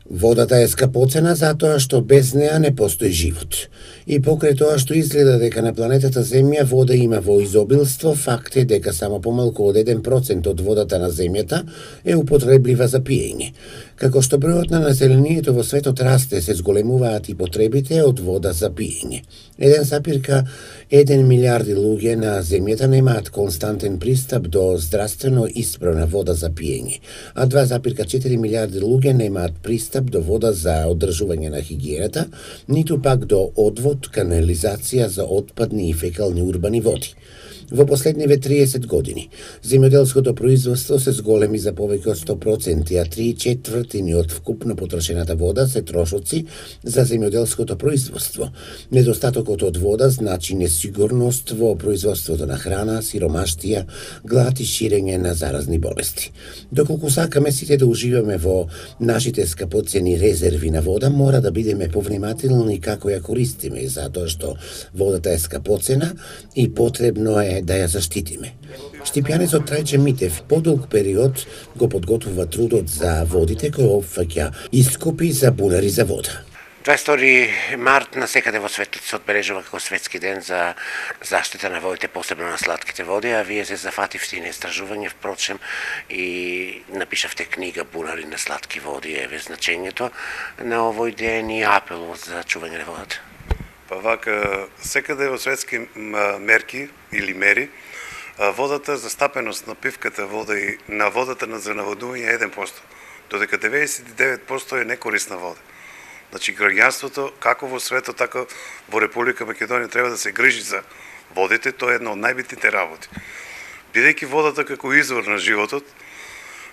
Водата е скапоцена затоа што без неа не постои живот. И покрај тоа што изгледа дека на планетата Земја вода има во изобилство, факт е дека само помалку од 1% од водата на Земјата е употреблива за пиење. Како што бројот на населението во светот расте, се зголемуваат и потребите од вода за пиење. 1,1 милиарди луѓе на Земјата немаат константен пристап до здравствено исправна вода за пиење, а 2,4 милиарди луѓе немаат пристап до вода за одржување на хигиената, ниту пак до одвод, канализација за отпадни и фекални урбани води. Во последниве 30 години, земјоделското производство се зголеми за повеќе од 100%, а 3/4 од вкупно потрошената вода се трошоци за земјоделското производство. Недостатокот од вода значи несигурност во производството на храна, сиромаштија, глад и ширење на заразни болести. Доколку сакаме сите да уживаме во нашите скапоцени резерви на вода, мора да бидеме повнимателни како ја користиме, затоа што водата е скапоцена и потребно е да ја заштитиме. Штипјанецот Трајче Митев подолг период го подготвува трудот за водите кој опфаќа искупи за бунари за вода. 22 март насекаде во светот се одбележува како светски ден за заштита на водите, посебно на слатките води, а вие се зафативте на истражување, впрочем, и напишавте книга Бунари на слатки води, еве значењето на овој ден и апелот за чување на водата. Па вака, секаде во светски мерки или мери, водата, застапеност на пивката вода и на водата за наводување е 1%, додека 99% е некорисна вода. Значи, граѓанството, како во светот, така во Република Македонија треба да се грижи за водите, тоа е една од најбитните работи. Бидејќи водата како извор на животот,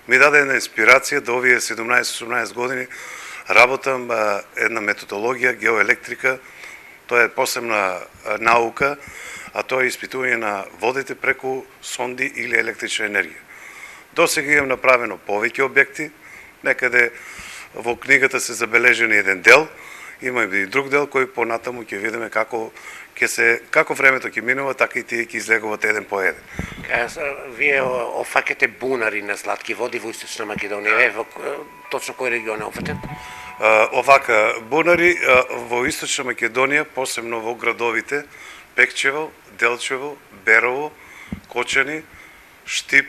ми даде една инспирација да овие 17-18 години работам една методологија, геоелектрика. Тоа е посебна наука, а тоа е испитување на водите преку сонди или електрична енергија. Досега имам направено повеќе објекти, некаде во книгата се забележени еден дел, има и друг дел кој понатаму ќе видиме како времето ќе минува, така и тие ќе излегуваат еден по еден. Вие офаќате бунари на слатки води во Источна Македонија, во точно кој регион е офатен? Овака, бунари во Источна Македонија, посебно во градовите Пекчево, Делчево, Берово, Кочани, Штип,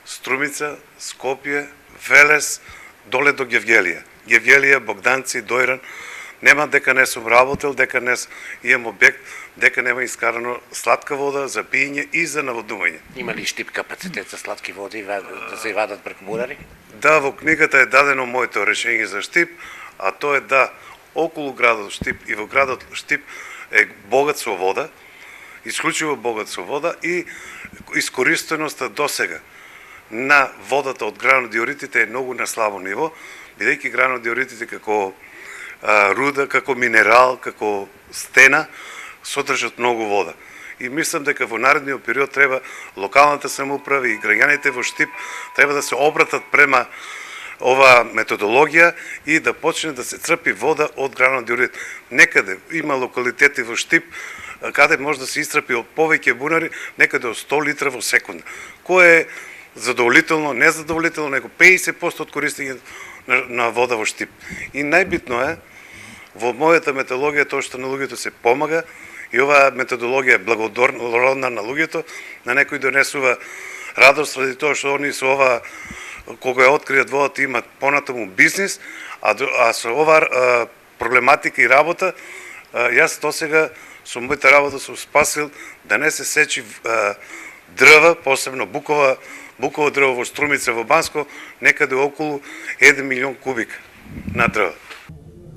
Струмица, Скопје, Велес, доле до Гевгелија. Гевгелија, Богданци, Дојран, нема дека не сум работел, дека не имам објект, дека нема искарано сладка вода за пиење и за наводување. Има ли Штип капацитет за сладки води да се вадат преку бунари? Да, во книгата е дадено моето решение за Штип, а тоа е да околу градот Штип и во градот Штип е богат со вода, исклучиво богат со вода и искористеноста досега на водата од гранодиоритите е многу на слабо ниво, бидејќи гранодиоритите како руда, како минерал, како стена, содржат многу вода. И мислам дека во наредниот период треба локалната самоуправа и граѓаните во Штип треба да се обратат према оваа методологија и да почне да се црпи вода од гранодиорит. Некаде има локалитети во Штип каде може да се исцрпи од повеќе бунари, некаде од 100 литра во секунда. Кој е задоволително, незадоволително, него 50% од користење на вода во Штип. И најбитно е, во мојата методологија, тоа што на луѓето се помага, и оваа методологија е благородна на луѓето, на некој донесува радост, ради тоа што они со ова, кога ја откријат водата, имат понатаму бизнис, а со оваа проблематика и работа, јас досега со мојата работа сум спасил да не се сечи дрва, посебно буково дрво во Струмица во Банско, некаде околу 1 милион кубика на дрва.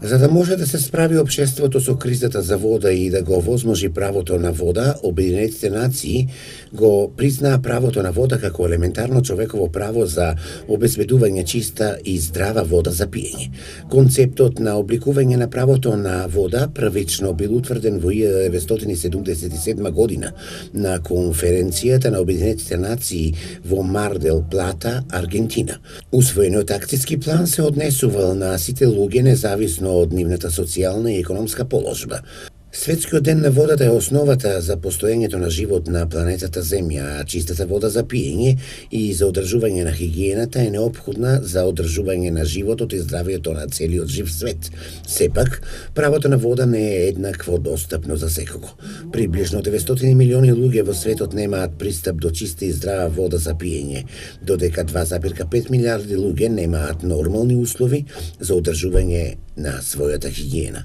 За да може да се справи општеството со кризата за вода и да го овозможи правото на вода, Обединетите нации го признаа правото на вода како елементарно човеково право за обезбедување чиста и здрава вода за пиење. Концептот на обликување на правото на вода првично бил утврден во 1977 година на конференцијата на Обединетите нации во Мар дел Плата, Аргентина. Усвоениот акциски план се однесувал на сите луѓе независно од нивната социјална и економска положба. Светскиот ден на водата е основата за постоењето на живот на планетата Земја, а чистата вода за пиење и за одржување на хигиената е неопходна за одржување на животот и здравието на целиот жив свет. Сепак, правото на вода не е еднакво достапно за секого. Приближно 900 милиони луѓе во светот немаат пристап до чиста и здрава вода за пиење, додека 2,5 милиарди луѓе немаат нормални услови за одржување на својата хигиена.